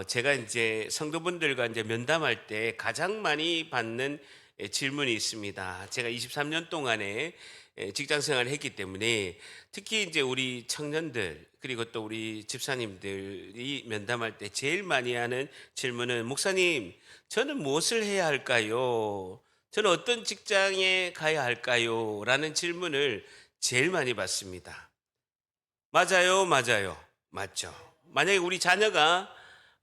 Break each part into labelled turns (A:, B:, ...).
A: 제가 이제 성도분들과 이제 면담할 때 가장 많이 받는 질문이 있습니다. 제가 23년 동안에 직장 생활을 했기 때문에 특히 이제 우리 청년들 그리고 또 우리 집사님들이 면담할 때 제일 많이 하는 질문은 목사님, 저는 무엇을 해야 할까요? 저는 어떤 직장에 가야 할까요? 라는 질문을 제일 많이 받습니다. 맞아요, 맞아요. 맞죠. 만약에 우리 자녀가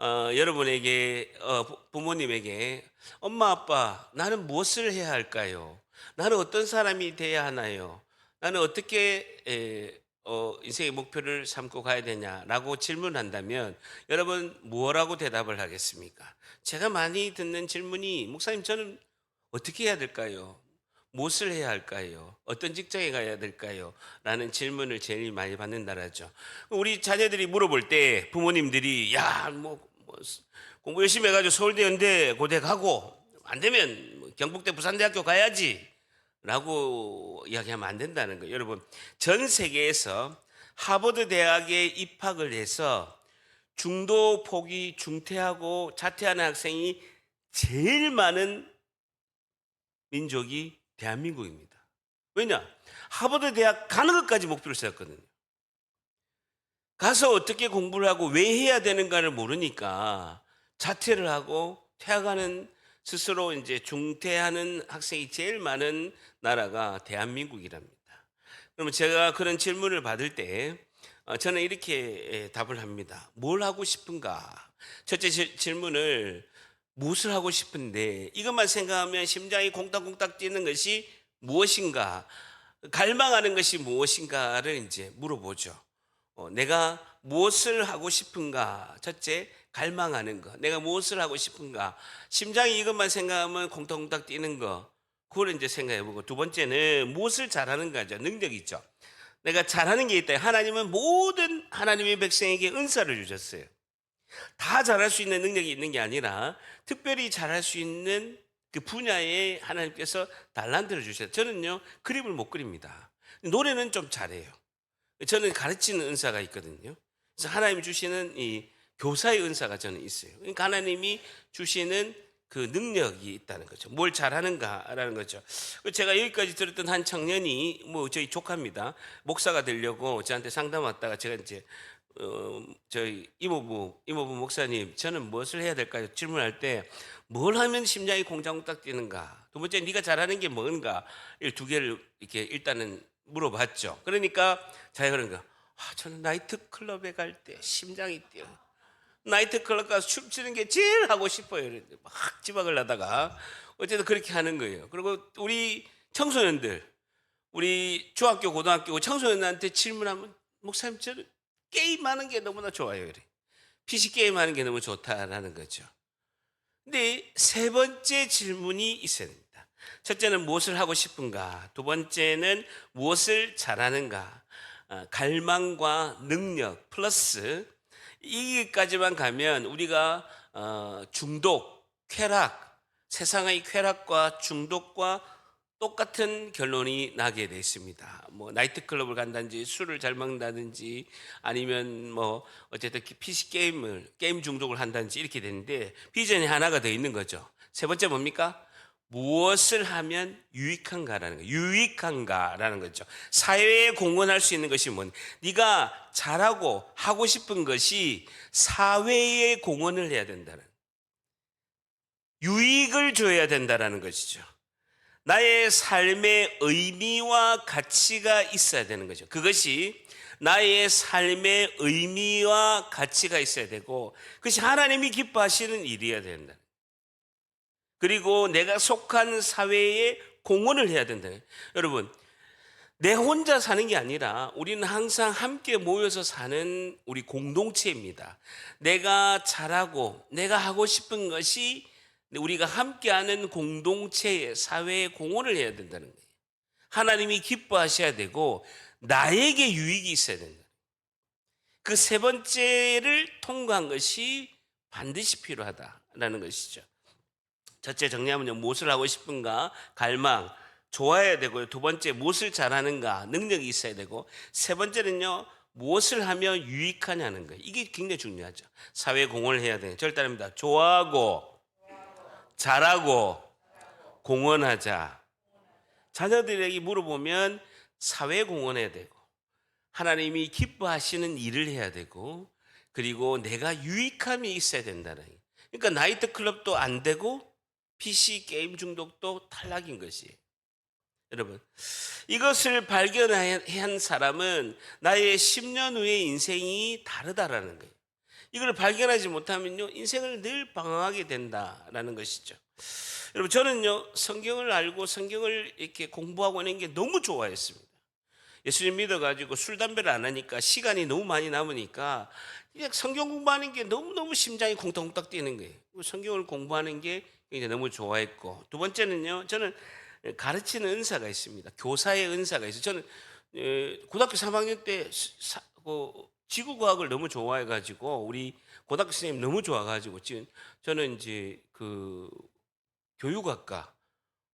A: 여러분에게 부모님에게 엄마 아빠 나는 무엇을 해야 할까요? 나는 어떤 사람이 돼야 하나요? 나는 어떻게 인생의 목표를 삼고 가야 되냐라고 질문한다면 여러분 뭐라고 대답을 하겠습니까? 제가 많이 듣는 질문이 목사님 저는 어떻게 해야 될까요? 무엇을 해야 할까요? 어떤 직장에 가야 될까요? 라는 질문을 제일 많이 받는다라죠. 우리 자녀들이 물어볼 때 부모님들이 공부 열심히 해가지고 서울대, 연대, 고대 가고 안 되면 뭐 경북대, 부산대학교 가야지 라고 이야기하면 안 된다는 거예요. 여러분, 전 세계에서 하버드 대학에 입학을 해서 중도 포기, 중퇴하고 자퇴하는 학생이 제일 많은 민족이 대한민국입니다. 왜냐? 하버드 대학 가는 것까지 목표를 세웠거든요. 가서 어떻게 공부를 하고 왜 해야 되는가를 모르니까 자퇴를 하고 퇴학하는 스스로 이제 중퇴하는 학생이 제일 많은 나라가 대한민국이랍니다. 그러면 제가 그런 질문을 받을 때 저는 이렇게 답을 합니다. 뭘 하고 싶은가? 첫째 질문을 무엇을 하고 싶은데 이것만 생각하면 심장이 콩닥콩닥 뛰는 것이 무엇인가? 갈망하는 것이 무엇인가를 이제 물어보죠. 내가 무엇을 하고 싶은가? 첫째, 갈망하는 거. 내가 무엇을 하고 싶은가? 심장이 이것만 생각하면 콩닥콩닥 뛰는 거. 그걸 이제 생각해 보고 두 번째는 무엇을 잘하는가죠. 능력이 있죠. 내가 잘하는 게 있다. 하나님은 모든 하나님의 백성에게 은사를 주셨어요. 다 잘할 수 있는 능력이 있는 게 아니라 특별히 잘할 수 있는 그 분야에 하나님께서 달란트를 주셨어요. 저는요, 그림을 못 그립니다. 노래는 좀 잘해요. 저는 가르치는 은사가 있거든요. 그래서 하나님 주시는 이 교사의 은사가 저는 있어요. 그러니까 하나님이 주시는 그 능력이 있다는 거죠. 뭘 잘하는가라는 거죠. 제가 여기까지 들었던 한 청년이 뭐 저희 조카입니다. 목사가 되려고 저한테 상담 왔다가 제가 이제 저희 이모부 목사님 저는 무엇을 해야 될까요? 질문할 때 뭘 하면 심장이 공장딱 뛰는가? 두 번째 네가 잘하는 게 뭔가? 이 두 개를 이렇게 일단은 물어봤죠. 그러니까 자기가 그런 거. 저는 나이트 클럽에 갈 때 심장이 뛰어. 나이트 클럽 가서 춤추는 게 제일 하고 싶어요. 이랬는데 막 지박을 하다가 어쨌든 그렇게 하는 거예요. 그리고 우리 청소년들, 우리 중학교, 고등학교 청소년한테 질문하면 목사님 저는 게임하는 게 너무나 좋아요. 이래. PC 게임하는 게 너무 좋다라는 거죠. 근데 세 번째 질문이 있어야 됩니다. 첫째는 무엇을 하고 싶은가? 두 번째는 무엇을 잘하는가? 갈망과 능력 플러스 이기까지만 가면 우리가 중독, 쾌락, 세상의 쾌락과 중독과 똑같은 결론이 나게 돼 있습니다. 뭐 나이트클럽을 간다든지 술을 잘 먹는다든지 아니면 뭐 어쨌든 PC 게임 중독을 한다든지 이렇게 되는데 비전이 하나가 더 있는 거죠. 세 번째 뭡니까? 무엇을 하면 유익한가라는 거예요. 유익한가라는 거죠. 사회에 공헌할 수 있는 것이 뭔? 네가 잘하고 하고 싶은 것이 사회에 공헌을 해야 된다는, 유익을 줘야 된다라는 것이죠. 나의 삶의 의미와 가치가 있어야 되는 거죠. 그것이 나의 삶의 의미와 가치가 있어야 되고 그것이 하나님이 기뻐하시는 일이어야 된다. 그리고 내가 속한 사회에 공헌을 해야 된다. 여러분, 내 혼자 사는 게 아니라 우리는 항상 함께 모여서 사는 우리 공동체입니다. 내가 잘하고 내가 하고 싶은 것이 우리가 함께하는 공동체의 사회에 공헌을 해야 된다는 거예요. 하나님이 기뻐하셔야 되고 나에게 유익이 있어야 된다. 그 세 번째를 통과한 것이 반드시 필요하다라는 것이죠. 첫째 정리하면요. 무엇을 하고 싶은가? 갈망. 좋아해야 되고요. 두 번째 무엇을 잘하는가? 능력이 있어야 되고 세 번째는요. 무엇을 하면 유익하냐는 거예요. 이게 굉장히 중요하죠. 사회 공헌을 해야 돼요. 절단입니다. 좋아하고 잘하고 공헌하자. 자녀들에게 물어보면 사회 공헌해야 되고 하나님이 기뻐하시는 일을 해야 되고 그리고 내가 유익함이 있어야 된다는 거예요. 그러니까 나이트 클럽도 안 되고 PC 게임 중독도 탈락인 것이에요. 여러분, 이것을 발견한 사람은 나의 10년 후의 인생이 다르다라는 거예요. 이걸 발견하지 못하면요, 인생을 늘 방황하게 된다라는 것이죠. 여러분, 저는요, 성경을 알고 성경을 이렇게 공부하고 하는 게 너무 좋아했습니다. 예수님 믿어가지고 술, 담배를 안 하니까 시간이 너무 많이 남으니까 그냥 성경 공부하는 게 너무너무 심장이 콩닥콩닥 뛰는 거예요. 성경을 공부하는 게 굉장히 너무 좋아했고, 두 번째는요, 저는 가르치는 은사가 있습니다. 교사의 은사가 있어요. 저는 고등학교 3학년 때 지구과학을 너무 좋아해가지고 우리 고등학교 선생님 너무 좋아가지고 지금 저는 이제 그 교육학과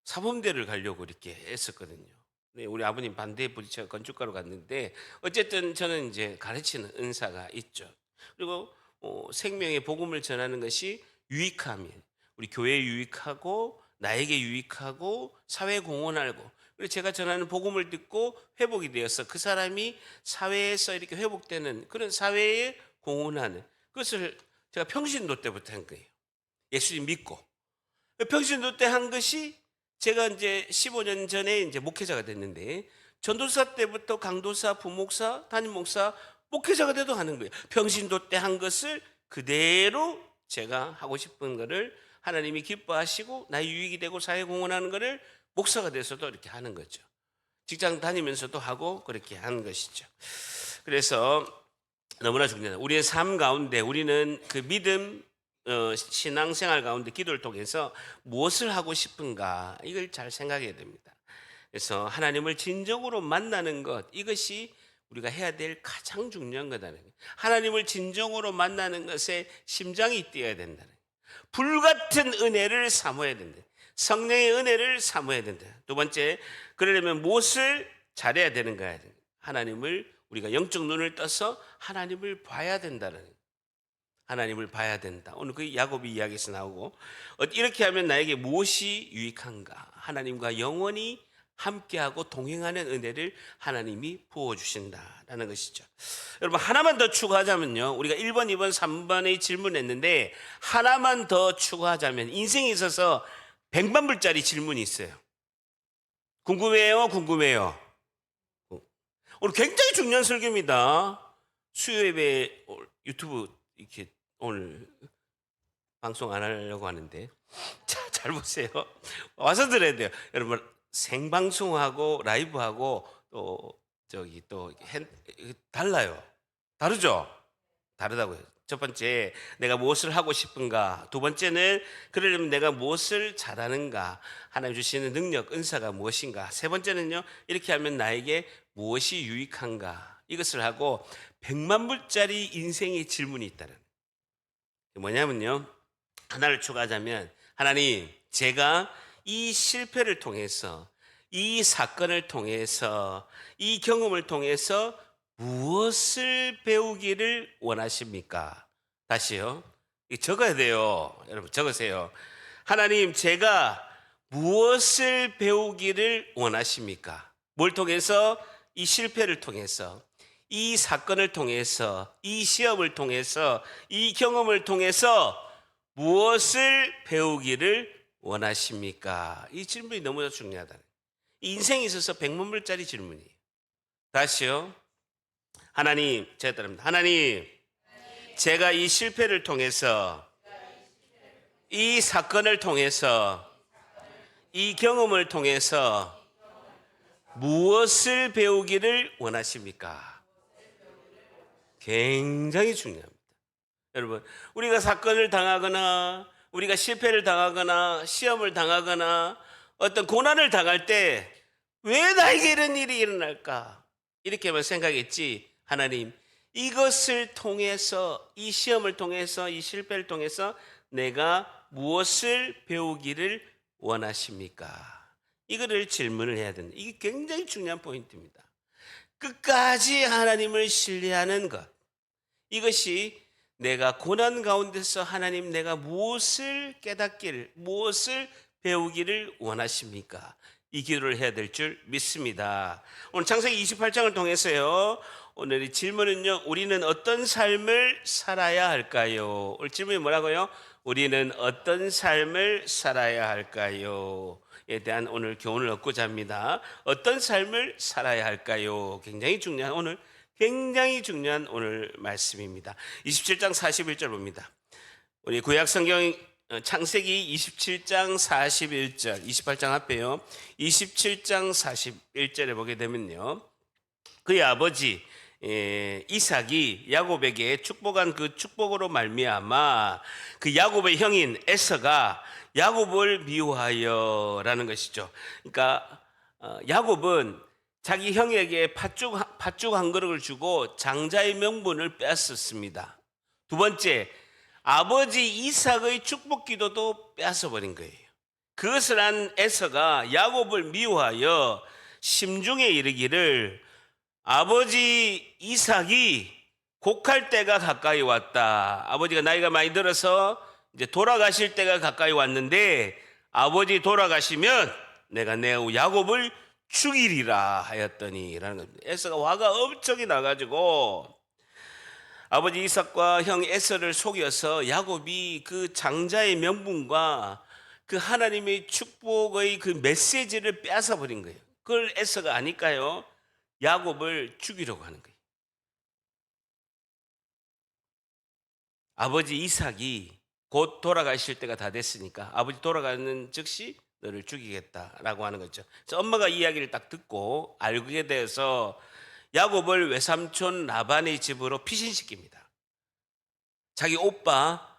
A: 사범대를 가려고 이렇게 했었거든요. 네, 우리 아버님 반대에 부딪혀 건축가로 갔는데 어쨌든 저는 이제 가르치는 은사가 있죠. 그리고 생명의 복음을 전하는 것이 유익함이에요. 우리 교회에 유익하고 나에게 유익하고 사회 공헌하고 그리고 제가 전하는 복음을 듣고 회복이 되어서 그 사람이 사회에서 이렇게 회복되는 그런 사회에 공헌하는 그것을 제가 평신도 때부터 한 거예요. 예수님 믿고 평신도 때 한 것이 제가 이제 15년 전에 이제 목회자가 됐는데 전도사 때부터 강도사, 부목사, 담임목사, 목회자가 돼도 하는 거예요. 평신도 때 한 것을 그대로 제가 하고 싶은 거를 하나님이 기뻐하시고 나의 유익이 되고 사회 공헌하는 거를 목사가 돼서도 이렇게 하는 거죠. 직장 다니면서도 하고 그렇게 하는 것이죠. 그래서 너무나 중요하다. 우리의 삶 가운데 우리는 그 믿음 신앙생활 가운데 기도를 통해서 무엇을 하고 싶은가 이걸 잘 생각해야 됩니다. 그래서 하나님을 진정으로 만나는 것 이것이 우리가 해야 될 가장 중요한 거다는 거예요. 하나님을 진정으로 만나는 것에 심장이 뛰어야 된다는 거예요. 불같은 은혜를 사모해야 된다. 성령의 은혜를 사모해야 된다. 두 번째, 그러려면 무엇을 잘해야 되는가? 하나님을 우리가 영적 눈을 떠서 하나님을 봐야 된다는 거예요. 하나님을 봐야 된다. 오늘 그 야고보 이야기에서 나오고 이렇게 하면 나에게 무엇이 유익한가? 하나님과 영원히 함께하고 동행하는 은혜를 하나님이 부어주신다라는 것이죠. 여러분 하나만 더 추가하자면요. 우리가 1번, 2번, 3번의 질문했는데 하나만 더 추가하자면 인생에 있어서 백만불짜리 질문이 있어요. 궁금해요? 궁금해요? 오늘 굉장히 중요한 설교입니다. 수요예배 유튜브 이렇게 오늘 방송 안 하려고 하는데 자, 잘 보세요. 와서 들어야 돼요. 여러분 생방송하고 라이브하고 또 저기 또 달라요. 다르죠? 다르다고요. 첫 번째, 내가 무엇을 하고 싶은가? 두 번째는 그러려면 내가 무엇을 잘하는가? 하나님 주시는 능력, 은사가 무엇인가? 세 번째는요, 이렇게 하면 나에게 무엇이 유익한가? 이것을 하고 100만불짜리 인생의 질문이 있다는. 뭐냐면요, 하나를 추가하자면, 하나님, 제가 이 실패를 통해서, 이 사건을 통해서, 이 경험을 통해서 무엇을 배우기를 원하십니까? 다시요. 적어야 돼요. 여러분 적으세요. 하나님, 제가 무엇을 배우기를 원하십니까? 뭘 통해서? 이 실패를 통해서, 이 사건을 통해서, 이 시험을 통해서, 이 경험을 통해서 무엇을 배우기를 원하십니까? 이 질문이 너무나 중요하다. 인생에 있어서 100만불짜리 질문이에요. 다시요. 하나님, 제가 따릅니다. 하나님, 제가 이 실패를 통해서, 이 사건을 통해서, 이 경험을 통해서 무엇을 배우기를 원하십니까? 굉장히 중요합니다. 여러분, 우리가 사건을 당하거나, 우리가 실패를 당하거나, 시험을 당하거나, 어떤 고난을 당할 때, 왜 나에게 이런 일이 일어날까? 이렇게만 생각했지, 하나님, 이것을 통해서, 이 시험을 통해서, 이 실패를 통해서 내가 무엇을 배우기를 원하십니까? 이거를 질문을 해야 된다. 이게 굉장히 중요한 포인트입니다. 끝까지 하나님을 신뢰하는 것. 이것이 내가 고난 가운데서 하나님 내가 무엇을 깨닫기를, 무엇을 배우기를 원하십니까? 이 기도를 해야 될 줄 믿습니다. 오늘 창세기 28장을 통해서요. 오늘의 질문은요. 우리는 어떤 삶을 살아야 할까요? 오늘 질문이 뭐라고요? 우리는 어떤 삶을 살아야 할까요? 에 대한 오늘 교훈을 얻고자 합니다. 어떤 삶을 살아야 할까요? 굉장히 중요한 오늘 말씀입니다. 27장 41절 봅니다. 우리 구약 성경 창세기 27장 41절, 28장 앞에요. 27장 41절에 보게 되면요. 그의 아버지 이삭이 야곱에게 축복한 그 축복으로 말미암아 그 야곱의 형인 에서가 야곱을 미워하여라는 것이죠. 그러니까 야곱은 자기 형에게 팥죽 한 그릇을 주고 장자의 명분을 뺏었습니다. 두 번째, 아버지 이삭의 축복 기도도 뺏어버린 거예요. 그것을 한 에서가 야곱을 미워하여 심중에 이르기를 아버지 이삭이 곡할 때가 가까이 왔다. 아버지가 나이가 많이 들어서 이제 돌아가실 때가 가까이 왔는데 아버지 돌아가시면 내가 내 야곱을 죽이리라 하였더니라는 겁니다. 에서가 화가 엄청이 나가지고 아버지 이삭과 형 에서를 속여서 야곱이 그 장자의 명분과 그 하나님의 축복의 그 메시지를 뺏어버린 거예요. 그걸 에서가 아니까요. 야곱을 죽이려고 하는 거예요. 아버지 이삭이 곧 돌아가실 때가 다 됐으니까 아버지 돌아가는 즉시 너를 죽이겠다라고 하는 거죠. 그래서 엄마가 이야기를 딱 듣고 알게 돼서 야곱을 외삼촌 라반의 집으로 피신시킵니다. 자기 오빠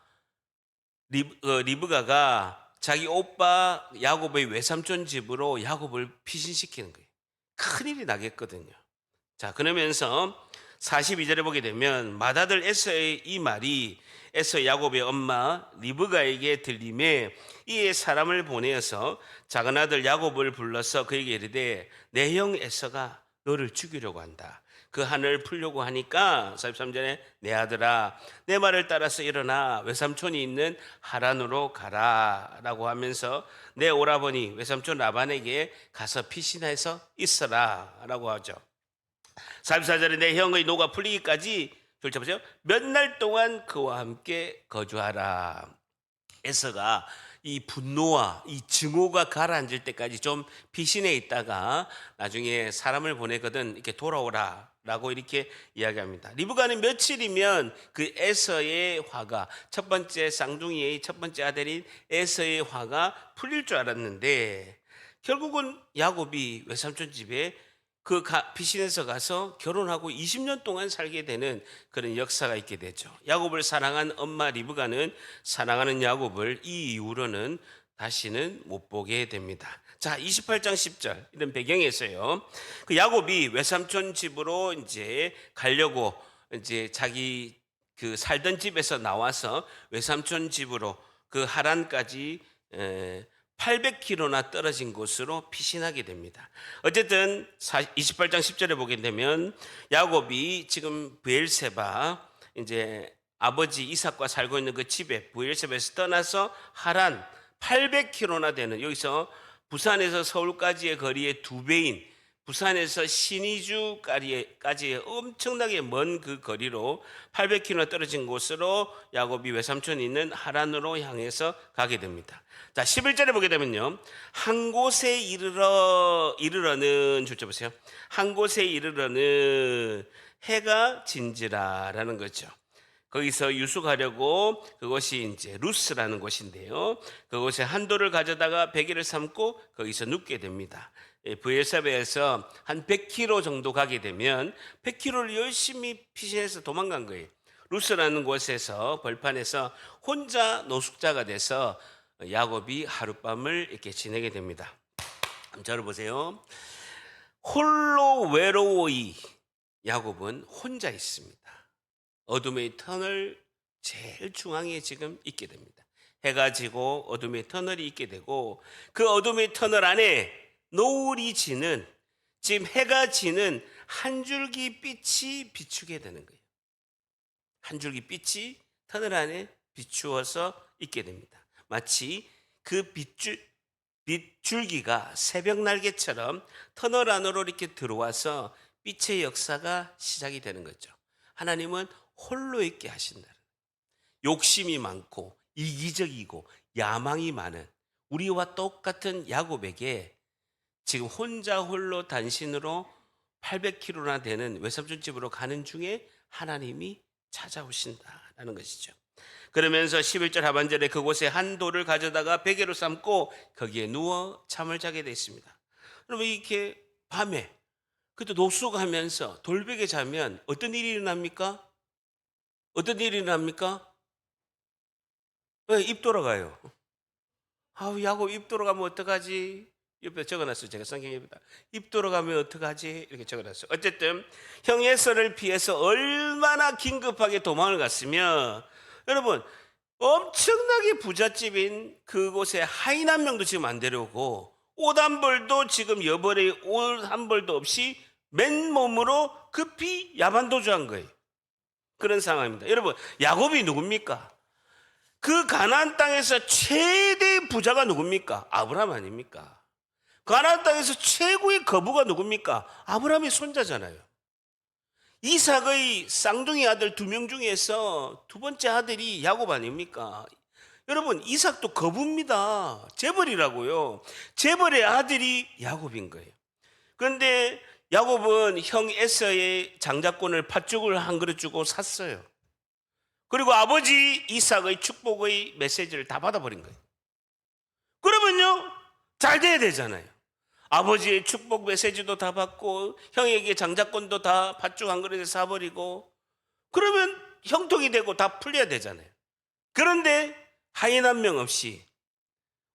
A: 리브가가 자기 오빠 야곱의 외삼촌 집으로 야곱을 피신시키는 거예요. 큰일이 나겠거든요. 자, 그러면서 42절에 보게 되면 맏아들 에서의 이 말이 에서 야곱의 엄마 리브가에게 들림에 이에 사람을 보내어서 작은 아들 야곱을 불러서 그에게 이르되 내 형 에서가 너를 죽이려고 한다. 그 한을 풀려고 하니까 43절에 내 아들아 내 말을 따라서 일어나 외삼촌이 있는 하란으로 가라 라고 하면서 내 오라버니 외삼촌 라반에게 가서 피신해서 있어라 라고 하죠. 44절에 내 형의 노가 풀리기까지 보세요. 몇 날 동안 그와 함께 거주하라. 에서가 이 분노와 이 증오가 가라앉을 때까지 좀 피신해 있다가 나중에 사람을 보내거든 이렇게 돌아오라 라고 이렇게 이야기합니다. 리브가는 며칠이면 그 에서의 화가 첫 번째 쌍둥이의 첫 번째 아들인 에서의 화가 풀릴 줄 알았는데 결국은 야곱이 외삼촌 집에 그 피신해서 가서 결혼하고 20년 동안 살게 되는 그런 역사가 있게 되죠. 야곱을 사랑한 엄마 리브가는 사랑하는 야곱을 이 이후로는 다시는 못 보게 됩니다. 자, 28장 10절 이런 배경에서요. 그 야곱이 외삼촌 집으로 이제 가려고 이제 자기 그 살던 집에서 나와서 외삼촌 집으로 그 하란까지 800km나 떨어진 곳으로 피신하게 됩니다. 어쨌든 28장 10절에 보게 되면 야곱이 지금 브엘세바 이제 아버지 이삭과 살고 있는 그 집에 브엘세바에서 떠나서 하란 800km나 되는 여기서 부산에서 서울까지의 거리의 2배인 부산에서 신의주까지의 엄청나게 먼 그 거리로 800km 떨어진 곳으로 야곱이 외삼촌이 있는 하란으로 향해서 가게 됩니다. 자, 11절에 보게 되면요. 한 곳에 이르러는 줄쳐 보세요. 한 곳에 이르러는 해가 진지라라는 거죠. 거기서 유숙하려고 그곳이 이제 루스라는 곳인데요. 그곳에 한도를 가져다가 베개를 삼고 거기서 눕게 됩니다. 브엘사베에서 한 100km 정도 가게 되면 100km를 열심히 피신해서 도망간 거예요. 루스라는 곳에서 벌판에서 혼자 노숙자가 돼서 야곱이 하룻밤을 이렇게 지내게 됩니다. 한번 들어보세요. 홀로 외로워이 야곱은 혼자 있습니다. 어둠의 터널 제일 중앙에 지금 있게 됩니다. 해가 지고 어둠의 터널이 있게 되고 그 어둠의 터널 안에 노을이 지는 지금 해가 지는 한 줄기 빛이 비추게 되는 거예요. 한 줄기 빛이 터널 안에 비추어서 있게 됩니다. 마치 그 빛줄기가 새벽 날개처럼 터널 안으로 이렇게 들어와서 빛의 역사가 시작이 되는 거죠. 하나님은 홀로 있게 하신다. 욕심이 많고 이기적이고 야망이 많은 우리와 똑같은 야곱에게 지금 혼자 홀로 단신으로 800km나 되는 외삼촌 집으로 가는 중에 하나님이 찾아오신다라는 것이죠. 그러면서 11절 하반절에 그곳에 한 돌을 가져다가 베개로 삼고 거기에 누워 잠을 자게 됐습니다. 그러면 이렇게 밤에 그때 녹수가면서 돌베개 자면 어떤 일이 일어납니까? 어떤 일이 일어납니까? 네, 입 돌아가요. 아우, 야곱 입 돌아가면 어떡하지? 옆에 적어놨어요. 제가 성경에다 입 돌아가면 어떡하지? 이렇게 적어놨어요. 어쨌든 형 에서를 피해서 얼마나 긴급하게 도망을 갔으면, 여러분 엄청나게 부잣집인 그곳에 하인 한 명도 지금 안 데려오고 옷 한 벌도 지금 여벌에 옷 한 벌도 없이 맨몸으로 급히 야반도주한 거예요. 그런 상황입니다. 여러분, 야곱이 누굽니까? 그 가나안 땅에서 최대 부자가 누굽니까? 아브라함 아닙니까? 가나안 땅에서 최고의 거부가 누굽니까? 아브라함의 손자잖아요. 이삭의 쌍둥이 아들 2명 중에서 두 번째 아들이 야곱 아닙니까? 여러분, 이삭도 거부입니다. 재벌이라고요. 재벌의 아들이 야곱인 거예요. 그런데 야곱은 형 에서의 장자권을 팥죽을 한 그릇 주고 샀어요. 그리고 아버지 이삭의 축복의 메시지를 다 받아버린 거예요. 그러면요, 잘 돼야 되잖아요. 아버지의 축복 메시지도 다 받고 형에게 장자권도 다 팥죽 한 그릇에 사버리고 그러면 형통이 되고 다 풀려야 되잖아요. 그런데 하인 한 명 없이,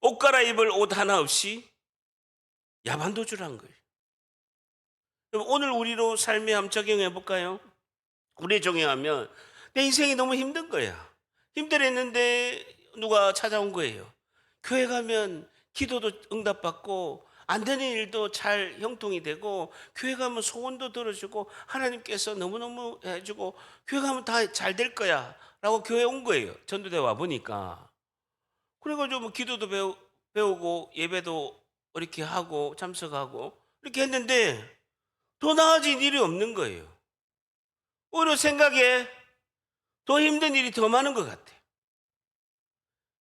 A: 옷 갈아입을 옷 하나 없이 야반도주를 한 거예요. 오늘 우리로 삶에 한번 적용해 볼까요? 우리 적용하면 내 인생이 너무 힘든 거야. 힘들었는데 누가 찾아온 거예요. 교회 가면 기도도 응답받고 안 되는 일도 잘 형통이 되고 교회 가면 소원도 들어주고 하나님께서 너무너무 해주고 교회 가면 다 잘 될 거야 라고 교회 온 거예요. 전도대 와 보니까. 그래가지고 뭐 기도도 배우고 예배도 이렇게 하고 참석하고 이렇게 했는데 더 나아진 일이 없는 거예요. 오히려 생각에 더 힘든 일이 더 많은 것 같아요.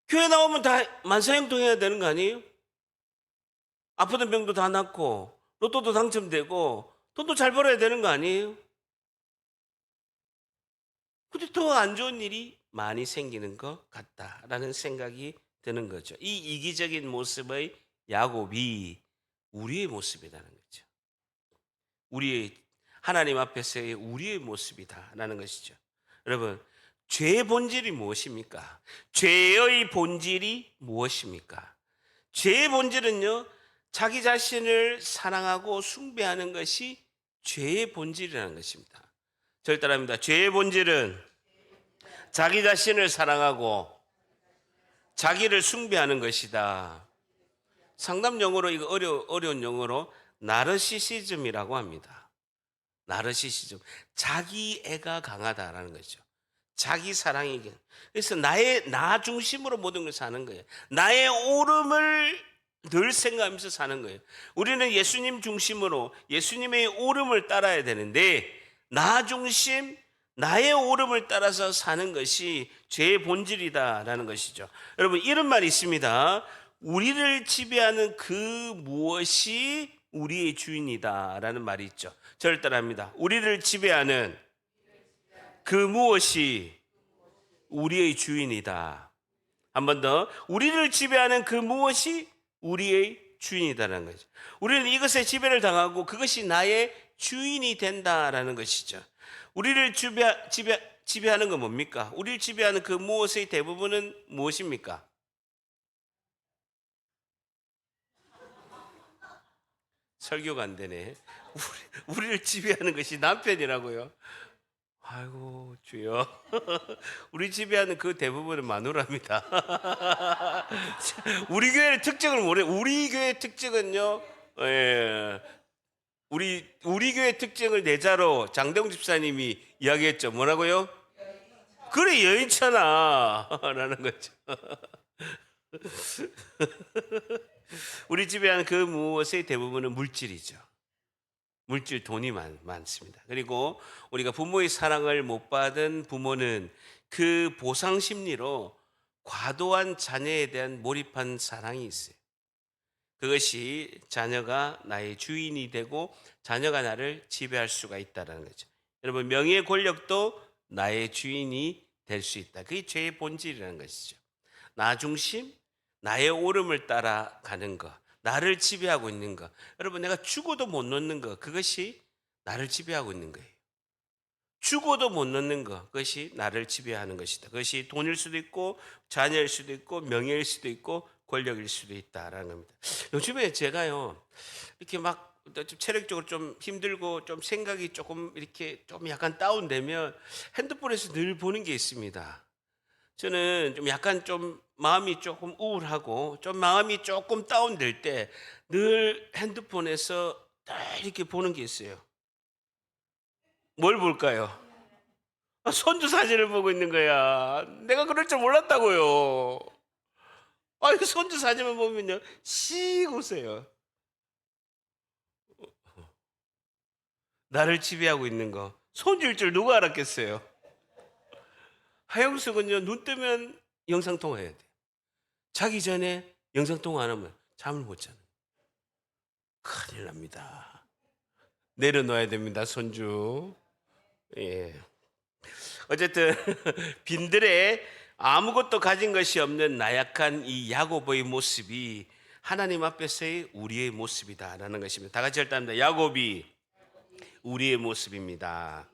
A: 교회 나오면 다 만사형통해야 되는 거 아니에요? 아프던 병도 다 낫고 로또도 당첨되고 돈도 잘 벌어야 되는 거 아니에요? 근데 더 안 좋은 일이 많이 생기는 것 같다라는 생각이 드는 거죠. 이 이기적인 모습의 야곱이 우리의 모습이라는 거죠. 우리의 하나님 앞에서의 우리의 모습이다라는 것이죠. 여러분, 죄의 본질이 무엇입니까? 죄의 본질이 무엇입니까? 죄의 본질은요, 자기 자신을 사랑하고 숭배하는 것이 죄의 본질이라는 것입니다. 저를 따라합니다. 죄의 본질은 자기 자신을 사랑하고 자기를 숭배하는 것이다. 상담 용어로, 이거 어려운 용어로 나르시시즘이라고 합니다. 나르시시즘. 자기애가 강하다라는 거죠. 자기 사랑이. 그래서 나 중심으로 모든 걸 사는 거예요. 나의 옳음을 늘 생각하면서 사는 거예요. 우리는 예수님 중심으로 예수님의 옳음을 따라야 되는데 나 중심, 나의 옳음을 따라서 사는 것이 죄의 본질이다라는 것이죠. 여러분, 이런 말이 있습니다. 우리를 지배하는 그 무엇이 우리의 주인이다라는 말이 있죠. 저를 따라합니다. 우리를 지배하는 그 무엇이 우리의 주인이다. 한 번 더. 우리를 지배하는 그 무엇이 우리의 주인이다라는 거죠. 우리는 이것에 지배를 당하고 그것이 나의 주인이 된다라는 것이죠. 우리를 지배하는 건 뭡니까? 우리를 지배하는 그 무엇의 대부분은 무엇입니까? 설교가 안 되네. 우리를 지배하는 것이 남편이라고요. 아이고 주여. 우리 지배하는 그 대부분은 마누라입니다. 우리 교회의 특징을 모르. 우리 교회의 특징은요, 예, 우리 교회 특징을 내자로 장대웅 집사님이 이야기했죠. 뭐라고요? 그래 여인천하 라는 거죠. 우리 집에 하는 그 무엇의 대부분은 물질이죠. 물질 돈이 많습니다. 그리고 우리가 부모의 사랑을 못 받은 부모는 그 보상 심리로 과도한 자녀에 대한 몰입한 사랑이 있어요. 그것이 자녀가 나의 주인이 되고 자녀가 나를 지배할 수가 있다는 거죠. 여러분 명예 권력도 나의 주인이 될 수 있다. 그게 죄의 본질이라는 것이죠. 나 중심, 나의 오름을 따라가는 것, 나를 지배하고 있는 것. 여러분 내가 죽어도 못 놓는 것, 그것이 나를 지배하고 있는 거예요. 죽어도 못 놓는 것, 그것이 나를 지배하는 것이다. 그것이 돈일 수도 있고 자녀일 수도 있고 명예일 수도 있고 권력일 수도 있다라는 겁니다. 요즘에 제가요 이렇게 막 좀 체력적으로 좀 힘들고 좀 생각이 조금 이렇게 좀 약간 다운되면 핸드폰에서 늘 보는 게 있습니다. 저는 좀 약간 좀 마음이 조금 우울하고 좀 마음이 조금 다운될 때 늘 핸드폰에서 딱 이렇게 보는 게 있어요. 뭘 볼까요? 손주 사진을 보고 있는 거야. 내가 그럴 줄 몰랐다고요. 손주 사진을 보면요 씩 웃어요. 나를 지배하고 있는 거 손주일 줄 누가 알았겠어요. 하영숙은요 눈 뜨면 영상통화해야 돼. 자기 전에 영상통화 안 하면 잠을 못 자는. 큰일 납니다. 내려놓아야 됩니다 손주. 예. 어쨌든 빈들에 아무것도 가진 것이 없는 나약한 이 야곱의 모습이 하나님 앞에서의 우리의 모습이다라는 것입니다. 다 같이 읽답니다. 야곱이 우리의 모습입니다.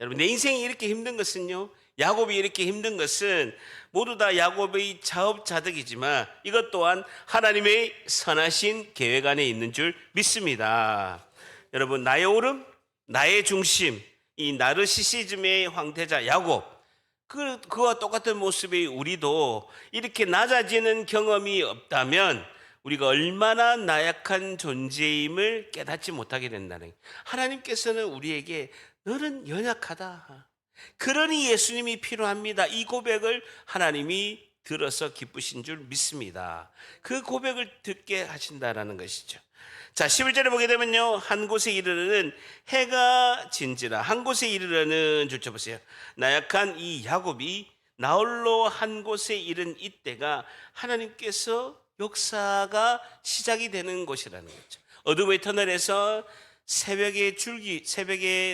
A: 여러분 내 인생이 이렇게 힘든 것은요, 야곱이 이렇게 힘든 것은 모두 다 야곱의 자업자득이지만 이것 또한 하나님의 선하신 계획 안에 있는 줄 믿습니다. 여러분 나의 오름, 나의 중심, 이 나르시시즘의 황태자 야곱, 그와 똑같은 모습의 우리도 이렇게 낮아지는 경험이 없다면 우리가 얼마나 나약한 존재임을 깨닫지 못하게 된다는 거예요. 하나님께서는 우리에게 너는 연약하다, 그러니 예수님이 필요합니다, 이 고백을 하나님이 들어서 기쁘신 줄 믿습니다. 그 고백을 듣게 하신다라는 것이죠. 자, 11절에 보게 되면요, 한 곳에 이르르는 해가 진지라. 한 곳에 이르르는 줄 쳐보세요. 나약한 이 야곱이 나홀로 한 곳에 이른 이때가 하나님께서 역사가 시작이 되는 곳이라는 거죠. 어둠의 터널에서 새벽의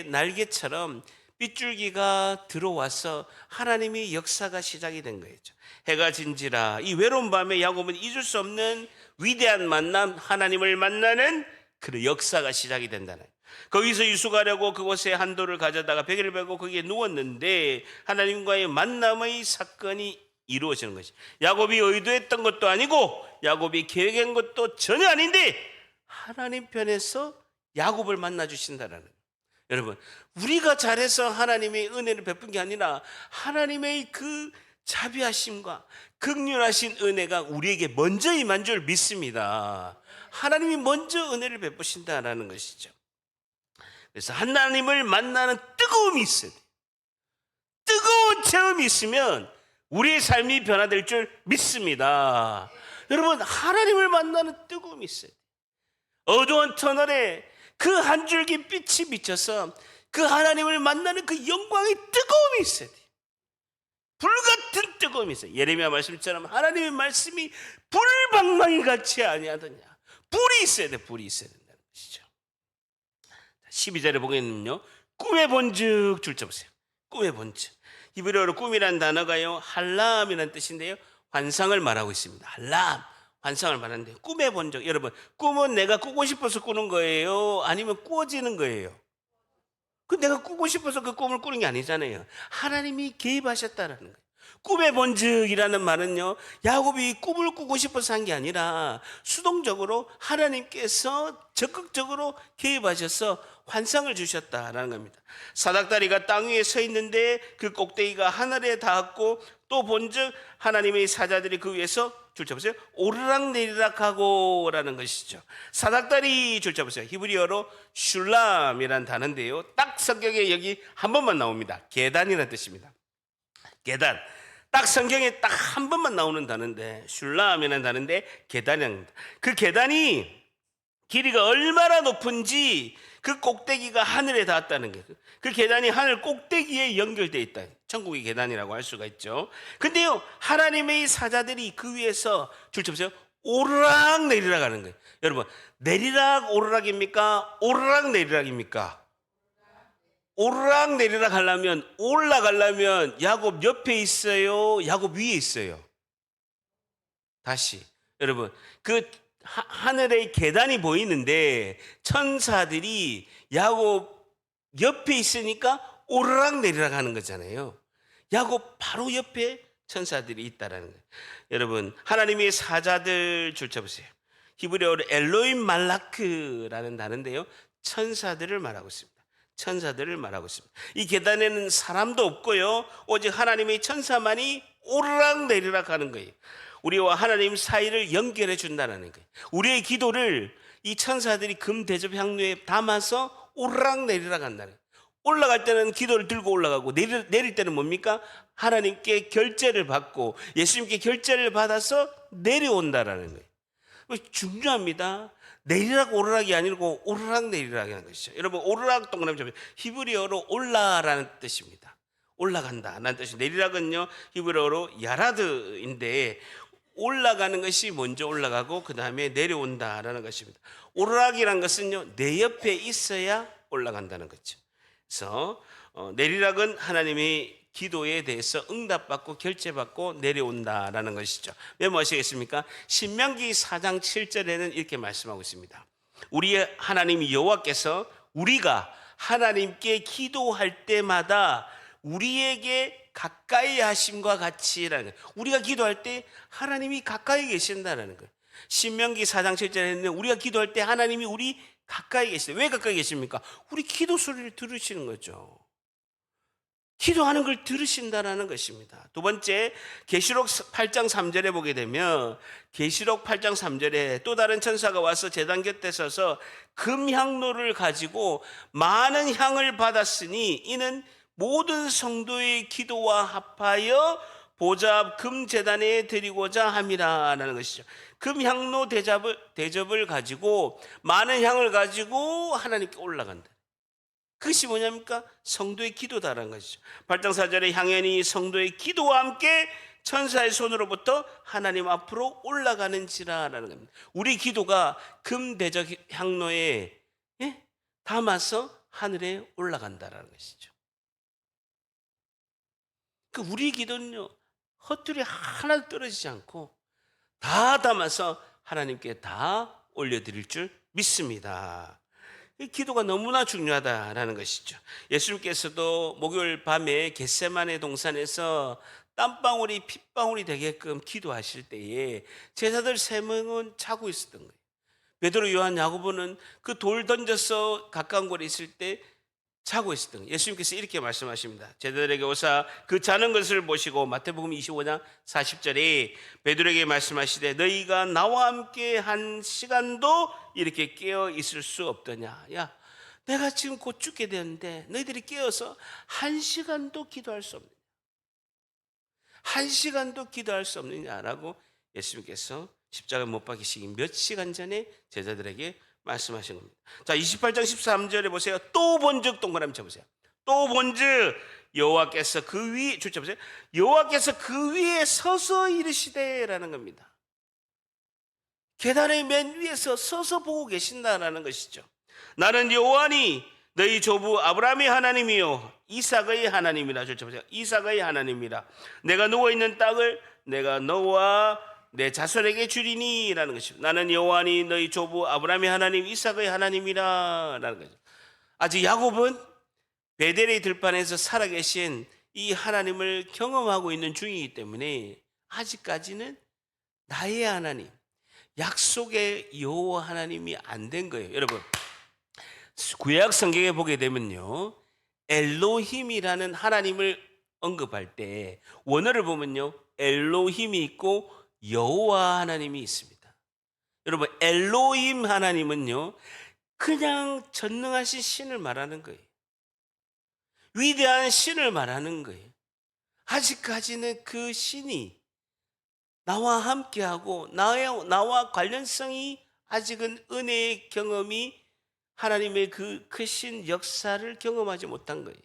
A: 날개처럼 빗줄기가 들어와서 하나님의 역사가 시작이 된 거죠. 해가 진지라. 이 외로운 밤에 야곱은 잊을 수 없는 위대한 만남, 하나님을 만나는 그 역사가 시작이 된다는 거예요. 거기서 유숙하려고 그곳에 한도를 가져다가 베개를 베고 거기에 누웠는데 하나님과의 만남의 사건이 이루어지는 것이, 야곱이 의도했던 것도 아니고 야곱이 계획한 것도 전혀 아닌데 하나님 편에서 야곱을 만나 주신다라는 거예요. 여러분 우리가 잘해서 하나님의 은혜를 베푼 게 아니라 하나님의 그 자비하심과 긍휼하신 은혜가 우리에게 먼저 임한 줄 믿습니다. 하나님이 먼저 은혜를 베푸신다라는 것이죠. 그래서 하나님을 만나는 뜨거움이 있어요. 뜨거운 체험이 있으면 우리의 삶이 변화될 줄 믿습니다. 여러분 하나님을 만나는 뜨거움이 있어요. 어두운 터널에 그 한 줄기 빛이 비쳐서 그 하나님을 만나는 그 영광의 뜨거움이 있어야 돼요. 불같은 뜨거움이 있어요. 예레미야 말씀처럼 하나님의 말씀이 불방망이 같이 아니하더냐. 불이 있어야 돼. 불이 있어야 된다는 것이죠. 12절에 보겠는요, 꿈의 본즉 줄 쳐보세요. 꿈의 본즉. 히브리어로 꿈이라는 단어가요 할람이라는 뜻인데요, 환상을 말하고 있습니다. 할람, 환상을 말하는데 꿈의 본적. 여러분 꿈은 내가 꾸고 싶어서 꾸는 거예요, 아니면 꾸어지는 거예요? 그 내가 꾸고 싶어서 그 꿈을 꾸는 게 아니잖아요. 하나님이 개입하셨다라는 거예요. 꿈의 본즉이라는 말은요, 야곱이 꿈을 꾸고 싶어서 한 게 아니라 수동적으로 하나님께서 적극적으로 개입하셔서 환상을 주셨다라는 겁니다. 사닥다리가 땅 위에 서 있는데 그 꼭대기가 하늘에 닿았고 또 본즉 하나님의 사자들이 그 위에서 줄쳐보세요. 오르락내리락하고라는 것이죠. 사닥다리 줄쳐보세요. 히브리어로 슐람이라는 단어인데요. 딱 성경에 여기 한 번만 나옵니다. 계단이라는 뜻입니다. 계단. 딱 성경에 딱 한 번만 나오는 단어인데 슐람이라는 단어인데 계단이랍니다. 그 계단이 길이가 얼마나 높은지 그 꼭대기가 하늘에 닿았다는 거예요. 그 계단이 하늘 꼭대기에 연결되어 있다. 천국의 계단이라고 할 수가 있죠. 근데요, 하나님의 사자들이 그 위에서 줄쳐보세요. 오르락 내리락 하는 거예요. 여러분, 내리락 오르락입니까? 오르락 내리락입니까? 오르락 내리락 하려면, 올라가려면 야곱 옆에 있어요? 야곱 위에 있어요? 다시. 여러분, 그 하늘의 계단이 보이는데 천사들이 야곱 옆에 있으니까 오르락 내리락 하는 거잖아요. 야곱 바로 옆에 천사들이 있다라는 거예요. 여러분, 하나님의 사자들 줄쳐보세요. 히브리어로 엘로임 말라크라는 단어인데요, 천사들을 말하고 있습니다. 천사들을 말하고 있습니다. 이 계단에는 사람도 없고요, 오직 하나님의 천사만이 오르락 내리락 하는 거예요. 우리와 하나님 사이를 연결해 준다는 거예요. 우리의 기도를 이 천사들이 금 대접 향로에 담아서 오르락 내리락 한다는 거예요. 올라갈 때는 기도를 들고 올라가고 내릴 때는 뭡니까? 하나님께 결제를 받고 예수님께 결제를 받아서 내려온다라는 거예요. 중요합니다. 내리락 오르락이 아니고 오르락 내리락이라는 것이죠. 여러분, 오르락 동그라미 잡으세요. 히브리어로 올라라는 뜻입니다. 올라간다라는 뜻이. 내리락은요, 히브리어로 야라드인데 올라가는 것이 먼저 올라가고 그 다음에 내려온다라는 것입니다. 오르락이라는 것은요, 내 옆에 있어야 올라간다는 거죠. 그래서 내리락은 하나님의 기도에 대해서 응답받고 결제받고 내려온다라는 것이죠. 메모하시겠습니까? 신명기 4장 7절에는 이렇게 말씀하고 있습니다. 우리의 하나님 여호와께서 우리가 하나님께 기도할 때마다 우리에게 가까이 하심과 같이라는 거예요. 우리가 기도할 때 하나님이 가까이 계신다는 거예요. 신명기 4장 7절에는 우리가 기도할 때 하나님이 우리 가까이 계시다. 왜 가까이 계십니까? 우리 기도 소리를 들으시는 거죠. 기도하는 걸 들으신다라는 것입니다. 두 번째, 계시록 8장 3절에 보게 되면 계시록 8장 3절에 또 다른 천사가 와서 제단 곁에 서서 금향로를 가지고 많은 향을 받았으니 이는 모든 성도의 기도와 합하여 보좌 앞 금제단에 드리고자 함이라는 것이죠. 금향로 대접을 가지고 많은 향을 가지고 하나님께 올라간다. 그것이 뭐냐니까? 성도의 기도다라는 것이죠. 8장 4절에 향연이 성도의 기도와 함께 천사의 손으로부터 하나님 앞으로 올라가는지라라는 겁니다. 우리 기도가 금 대접 향로에 담아서 하늘에 올라간다라는 것이죠. 그 우리 기도는요, 헛둘이 하나도 떨어지지 않고 다 담아서 하나님께 다 올려드릴 줄 믿습니다. 이 기도가 너무나 중요하다라는 것이죠. 예수님께서도 목요일 밤에 겟세마네 동산에서 땀방울이 핏방울이 되게끔 기도하실 때에 제자들 3명은 자고 있었던 거예요. 베드로, 요한, 야고보는 그 돌 던져서 가까운 곳에 있을 때 자고 있었던 거예요. 예수님께서 이렇게 말씀하십니다. 제자들에게 오사 그 자는 것을 보시고, 마태복음 25장 40절에 베드로에게 말씀하시되 너희가 나와 함께 한 시간도 이렇게 깨어 있을 수 없더냐. 야, 내가 지금 곧 죽게 되는데 너희들이 깨어서 한 시간도 기도할 수 없느냐, 한 시간도 기도할 수 없느냐라고 예수님께서 십자가 못 박히시기 몇 시간 전에 제자들에게 말씀하신 겁니다. 자, 28장 13절에 보세요. 또 본즉 동그라미 쳐보세요. 또 본즉 여호와께서 그 위에, 보세요. 여호와께서 그 위에 서서 이르시되라는 겁니다. 계단의 맨 위에서 서서 보고 계신다라는 것이죠. 나는 여호와니 너희 조부 아브라함의 하나님이요 이삭의 하나님이라. 보세요. 이삭의 하나님이라. 내가 누워있는 땅을 내가 너와 내 자손에게 주리니라는 것입니다. 나는 여호와니 너희 조부 아브라함의 하나님 이삭의 하나님이라라는 거죠. 아직 야곱은 베델의 들판에서 살아계신 이 하나님을 경험하고 있는 중이기 때문에 아직까지는 나의 하나님, 약속의 여호와 하나님이 안 된 거예요. 여러분, 구약 성경에 보게 되면요, 엘로힘이라는 하나님을 언급할 때 원어를 보면요, 엘로힘이 있고 여호와 하나님이 있습니다. 여러분, 엘로힘 하나님은요, 그냥 전능하신 신을 말하는 거예요. 위대한 신을 말하는 거예요. 아직까지는 그 신이 나와 함께하고 나와 관련성이 아직은 은혜의 경험이 하나님의 그 크신 역사를 경험하지 못한 거예요.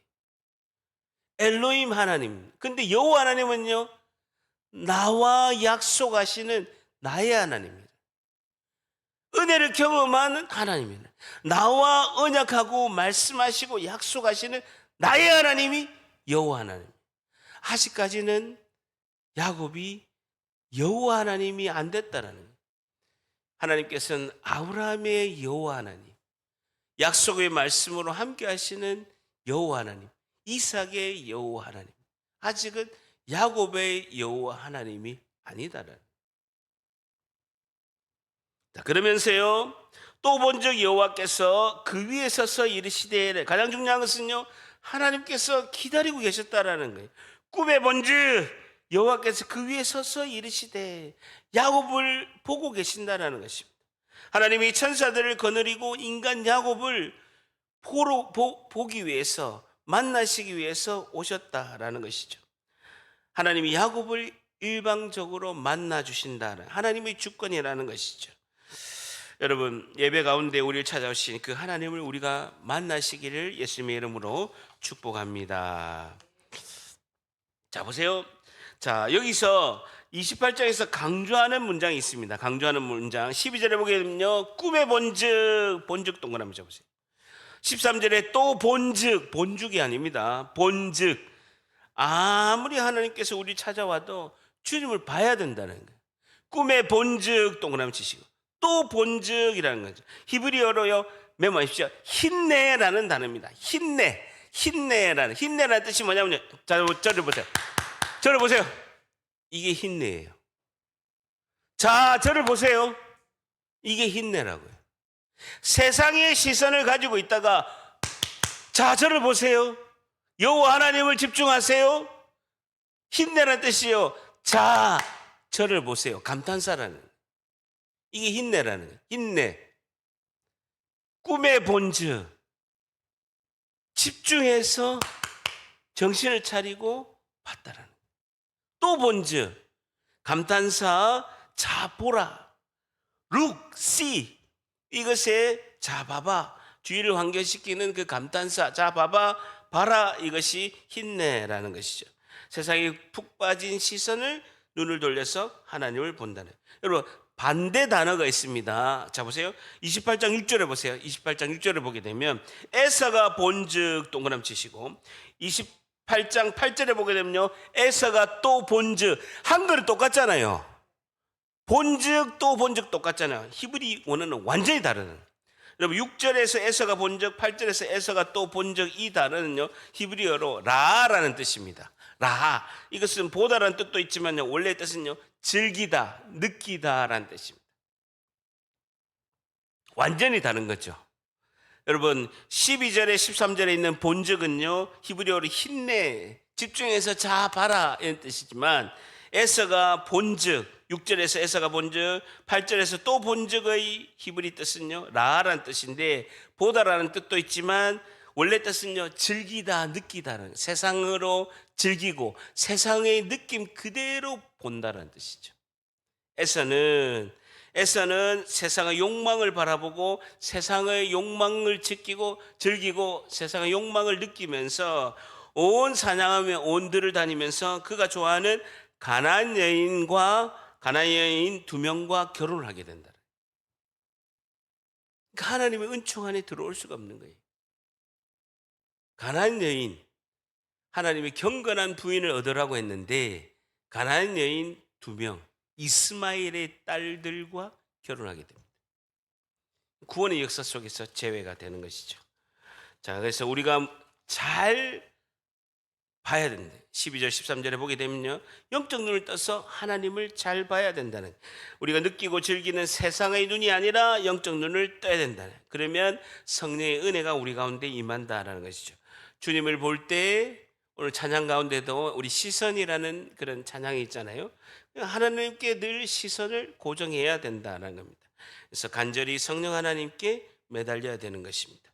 A: 엘로힘 하나님. 근데 여호와 하나님은요, 나와 약속하시는 나의 하나님입니다. 은혜를 경험하는 하나님입니다. 나와 언약하고 말씀하시고 약속하시는 나의 하나님이 여호와 하나님. 아직까지는 야곱이 여호와 하나님이 안 됐다라는 거예요. 하나님께서는 아브라함의 여호와 하나님, 약속의 말씀으로 함께 하시는 여호와 하나님, 이삭의 여호와 하나님, 아직은 야곱의 여호와 하나님이 아니다라는. 자, 그러면서요, 또 본즉 여호와께서 그 위에 서서 이르시되, 가장 중요한 것은요, 하나님께서 기다리고 계셨다라는 거예요. 꿈에 본즉 여호와께서 그 위에 서서 이르시되, 야곱을 보고 계신다라는 것입니다. 하나님이 천사들을 거느리고 인간 야곱을 보기 위해서, 만나시기 위해서 오셨다라는 것이죠. 하나님이 야곱을 일방적으로 만나 주신다는 하나님의 주권이라는 것이죠. 여러분, 예배 가운데 우리를 찾아오신 그 하나님을 우리가 만나시기를 예수님의 이름으로 축복합니다. 자, 보세요. 자, 여기서 28장에서 강조하는 문장이 있습니다. 강조하는 문장 12절에 보게 되면요, 꿈에 본즉 동그라미 쳐보세요. 13절에 또 본죽이 아닙니다. 본즉. 아무리 하나님께서 우리 찾아와도 주님을 봐야 된다는 거예요. 꿈에 본즉 동그라미 치시고 또 본즉이라는 거죠. 히브리어로요, 메모하십시오. 힘내라는 단어입니다. 힘내라는 뜻이 뭐냐면요, 자, 저를 보세요. 저를 보세요. 이게 힘내예요. 자, 저를 보세요. 이게 힘내라고요. 세상의 시선을 가지고 있다가, 자, 저를 보세요. 여호와 하나님을 집중하세요. 힘내라는 뜻이요. 자, 저를 보세요. 감탄사라는, 이게 힘내라는 거예요. 힘내. 꿈의 본즉, 집중해서 정신을 차리고 봤다라는 거예요. 또 본즉, 감탄사, 자, 보라. look, see. 이것에 자, 봐봐. 주의를 환기시키는 그 감탄사, 자, 봐라. 이것이 힘내라는 것이죠. 세상에 푹 빠진 시선을, 눈을 돌려서 하나님을 본다는. 여러분, 반대 단어가 있습니다. 자, 보세요. 28장 6절에 보세요. 28장 6절에 보게 되면 에서가 본즉 동그라미 치시고, 28장 8절에 보게 되면요, 에서가 또 본즉. 한글은 똑같잖아요. 본즉 또 본즉 똑같잖아요. 히브리 원어는 완전히 다르는. 여러분, 6절에서 에서가 본즉, 8절에서 에서가 또 본즉, 이 단어는요, 히브리어로 라라는 뜻입니다. 라. 이것은 보다라는 뜻도 있지만요, 원래 뜻은요, 즐기다, 느끼다라는 뜻입니다. 완전히 다른 거죠. 여러분, 12절에 13절에 있는 본즉은요, 히브리어로 힘내, 집중해서 자, 봐라 이런 뜻이지만, 에서가 본즉, 6절에서 에서가 본즉, 8절에서 또 본즉의 히브리 뜻은요, 라라는 뜻인데, 보다라는 뜻도 있지만 원래 뜻은요, 즐기다, 느끼다는, 세상으로 즐기고 세상의 느낌 그대로 본다라는 뜻이죠. 에서는 세상의 욕망을 바라보고 세상의 욕망을 즐기고 세상의 욕망을 느끼면서 온 사냥하며 온 들을 다니면서 그가 좋아하는 가나안 여인 2명과 결혼을 하게 된다. 그러니까 하나님의 은총 안에 들어올 수가 없는 거예요. 가나안 여인, 하나님의 경건한 부인을 얻으라고 했는데 가나안 여인 2명, 이스마엘의 딸들과 결혼하게 됩니다. 구원의 역사 속에서 재회가 되는 것이죠. 자, 그래서 우리가 잘 봐야 된다. 12절 13절에 보게 되면요, 영적 눈을 떠서 하나님을 잘 봐야 된다는, 우리가 느끼고 즐기는 세상의 눈이 아니라 영적 눈을 떠야 된다는, 그러면 성령의 은혜가 우리 가운데 임한다라는 것이죠. 주님을 볼 때 오늘 찬양 가운데도 우리 시선이라는 그런 찬양이 있잖아요. 하나님께 늘 시선을 고정해야 된다는 겁니다. 그래서 간절히 성령 하나님께 매달려야 되는 것입니다.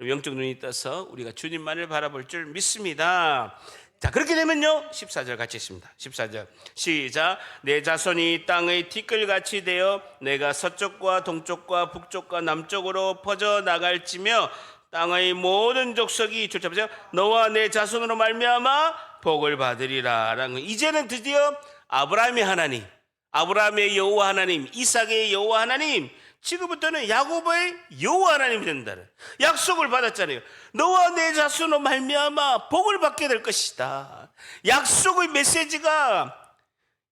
A: 영적 눈이 떠서 우리가 주님만을 바라볼 줄 믿습니다. 자, 그렇게 되면요 14절 같이 있습니다. 14절 시작. 내 자손이 땅의 티끌같이 되어 내가 서쪽과 동쪽과 북쪽과 남쪽으로 퍼져 나갈지며 땅의 모든 족속이 줄잡으세요. 너와 내 자손으로 말미암아 복을 받으리라. 라는 이제는 드디어 아브라함의 하나님, 아브라함의 여호와 하나님, 이삭의 여호와 하나님, 지금부터는 야곱의 여호와 하나님이 된다는 약속을 받았잖아요. 너와 내 자손으로 말미암아 복을 받게 될 것이다. 약속의 메시지가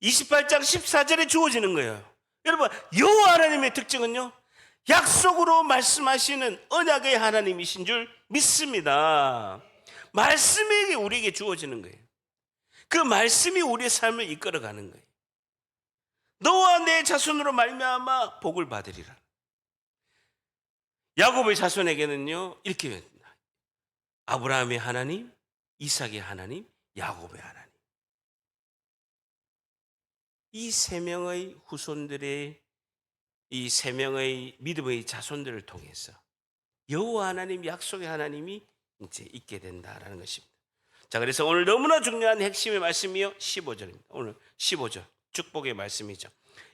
A: 28장 14절에 주어지는 거예요. 여러분, 여호와 하나님의 특징은요, 약속으로 말씀하시는 언약의 하나님이신 줄 믿습니다. 말씀이 우리에게 주어지는 거예요. 그 말씀이 우리의 삶을 이끌어가는 거예요. 너와 내 자손으로 말미암아 복을 받으리라. 야곱의 자손에게는요 이렇게 아브라함의 하나님, 이삭의 하나님, 야곱의 하나님, 이 세 명의 후손들의 이 세 명의 믿음의 자손들을 통해서 여호와 하나님, 약속의 하나님이 이제 있게 된다라는 것입니다. 자, 그래서 오늘 너무나 중요한 핵심의 말씀이요 15절입니다. 오늘 15절 축복의 말씀이죠.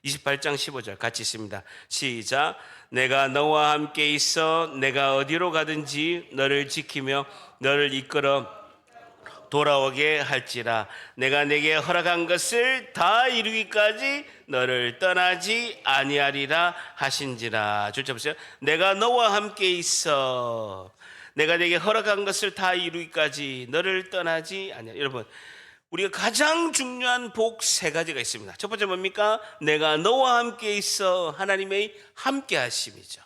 A: 28장 15절 같이 있습니다. 시작. 내가 너와 함께 있어 내가 어디로 가든지 너를 지키며 너를 이끌어 돌아오게 할지라. 내가 내게 허락한 것을 다 이루기까지 너를 떠나지 아니하리라 하신지라. 줄잡으세요. 내가 너와 함께 있어 내가 내게 허락한 것을 다 이루기까지 너를 떠나지 아니하리라. 여러분, 우리가 가장 중요한 복 세 가지가 있습니다. 첫 번째 뭡니까? 내가 너와 함께 있어 하나님의 함께 하심이죠.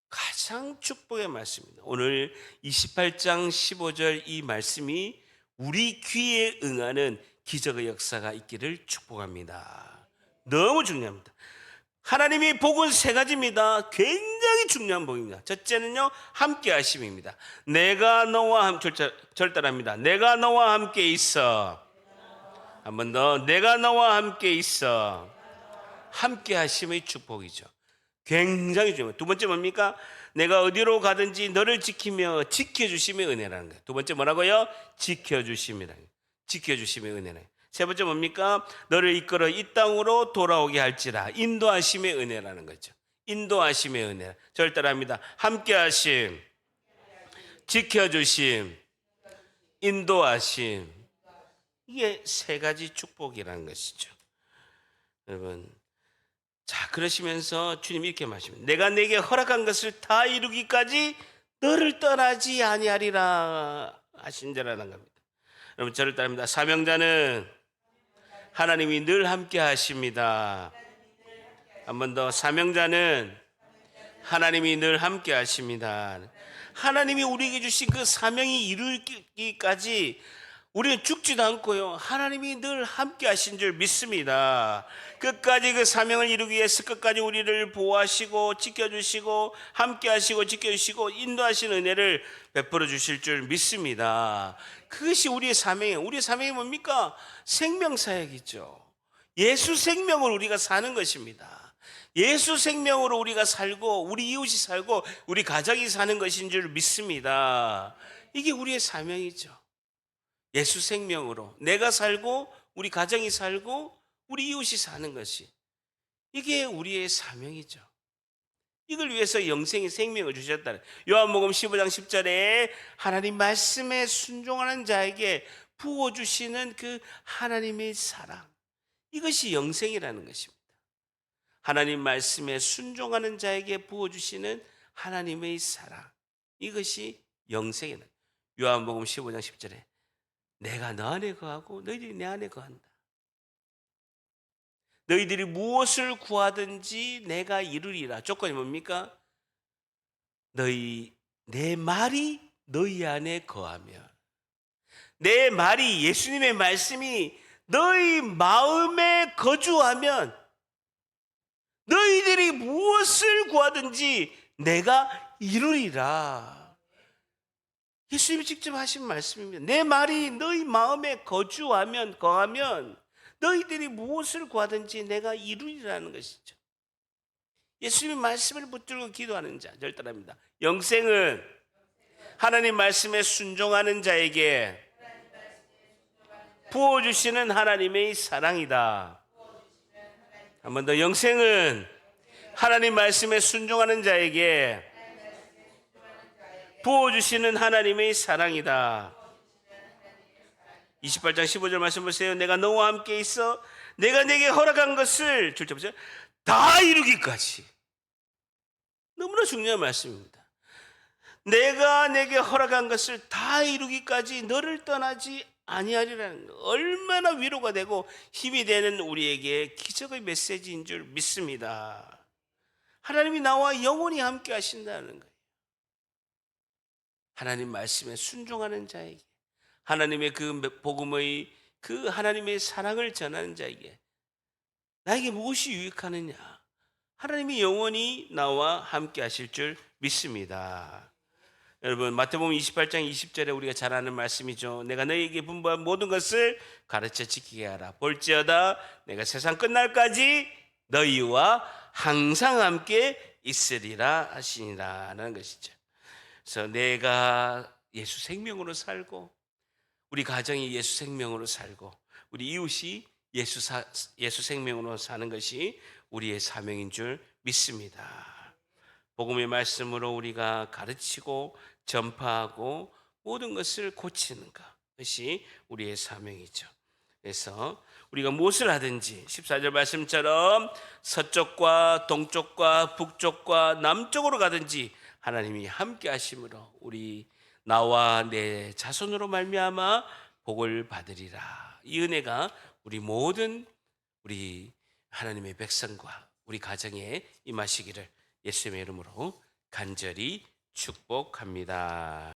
A: 가장 축복의 말씀입니다. 오늘 28장 15절 이 말씀이 우리 귀에 응하는 기적의 역사가 있기를 축복합니다. 너무 중요합니다. 하나님이 복은 세 가지입니다. 굉장히 중요한 복입니다. 첫째는요 함께 하심입니다. 내가 너와 함께, 절단합니다. 내가 너와 함께 있어. 한 번 더, 내가 너와 함께 있어. 함께 하심의 축복이죠. 굉장히 중요합니다. 두 번째 뭡니까? 내가 어디로 가든지 너를 지키며 지켜주심의 은혜라는 거예요. 두 번째 뭐라고요? 지켜주심이라는 거예요. 지켜주심의 은혜라는 거예요. 세 번째 뭡니까? 너를 이끌어 이 땅으로 돌아오게 할지라. 인도하심의 은혜라는 거죠. 인도하심의 은혜. 절대합니다. 함께하심, 지켜주심, 인도하심. 이게 세 가지 축복이라는 것이죠. 여러분, 자, 그러시면서 주님이 이렇게 말씀합니다. 내가 내게 허락한 것을 다 이루기까지 너를 떠나지 아니하리라 하신자라는 겁니다. 여러분, 저를 따릅니다. 사명자는 하나님이 늘 함께 하십니다. 한 번 더, 사명자는 하나님이 늘 함께 하십니다. 하나님이 우리에게 주신 그 사명이 이루기까지 우리는 죽지도 않고요, 하나님이 늘 함께 하신 줄 믿습니다. 끝까지 그 사명을 이루기 위해서 끝까지 우리를 보호하시고 지켜주시고 함께 하시고 지켜주시고 인도하시는 은혜를 베풀어 주실 줄 믿습니다. 그것이 우리의 사명이에요. 우리의 사명이 뭡니까? 생명사역이죠. 예수 생명을 우리가 사는 것입니다. 예수 생명으로 우리가 살고 우리 이웃이 살고 우리 가족이 사는 것인 줄 믿습니다. 이게 우리의 사명이죠. 예수 생명으로 내가 살고 우리 가정이 살고 우리 이웃이 사는 것이, 이게 우리의 사명이죠. 이걸 위해서 영생의 생명을 주셨다는, 요한복음 15장 10절에 하나님 말씀에 순종하는 자에게 부어주시는 그 하나님의 사랑, 이것이 영생이라는 것입니다. 하나님 말씀에 순종하는 자에게 부어주시는 하나님의 사랑, 이것이 영생이다. 요한복음 15장 10절에 내가 너 안에 거하고 너희들이 내 안에 거한다. 너희들이 무엇을 구하든지 내가 이루리라. 조건이 뭡니까? 내 말이 너희 안에 거하면, 내 말이, 예수님의 말씀이 너희 마음에 거주하면 너희들이 무엇을 구하든지 내가 이루리라. 예수님이 직접 하신 말씀입니다. 내 말이 너희 마음에 거하면 너희들이 무엇을 구하든지 내가 이루리라는 것이죠. 예수님의 말씀을 붙들고 기도하는 자 절대랍니다. 영생은 하나님 말씀에 순종하는 자에게 부어주시는 하나님의 사랑이다. 한 번 더, 영생은 하나님 말씀에 순종하는 자에게 부어주시는 하나님의 사랑이다. 28장 15절 말씀 보세요. 내가 너와 함께 있어 내가 내게 허락한 것을 줄자 보세요. 다 이루기까지. 너무나 중요한 말씀입니다. 내가 내게 허락한 것을 다 이루기까지 너를 떠나지 아니하리라는 거. 얼마나 위로가 되고 힘이 되는 우리에게 기적의 메시지인 줄 믿습니다. 하나님이 나와 영원히 함께 하신다는 거예요. 하나님 말씀에 순종하는 자에게, 하나님의 그 복음의 그 하나님의 사랑을 전하는 자에게 나에게 무엇이 유익하느냐? 하나님이 영원히 나와 함께 하실 줄 믿습니다. 여러분, 마태복음 28장 20절에 우리가 잘 아는 말씀이죠. 내가 너희에게 분부한 모든 것을 가르쳐 지키게 하라. 볼지어다 내가 세상 끝날까지 너희와 항상 함께 있으리라 하시니라는 것이죠. 그래서 내가 예수 생명으로 살고, 우리 가정이 예수 생명으로 살고, 우리 이웃이 예수 생명으로 사는 것이 우리의 사명인 줄 믿습니다. 복음의 말씀으로 우리가 가르치고 전파하고 모든 것을 고치는 것이 우리의 사명이죠. 그래서 우리가 무엇을 하든지 14절 말씀처럼 서쪽과 동쪽과 북쪽과 남쪽으로 가든지 하나님이 함께 하심으로 우리 나와 내 자손으로 말미암아 복을 받으리라. 이 은혜가 우리 모든 우리 하나님의 백성과 우리 가정에 임하시기를 예수님의 이름으로 간절히 축복합니다.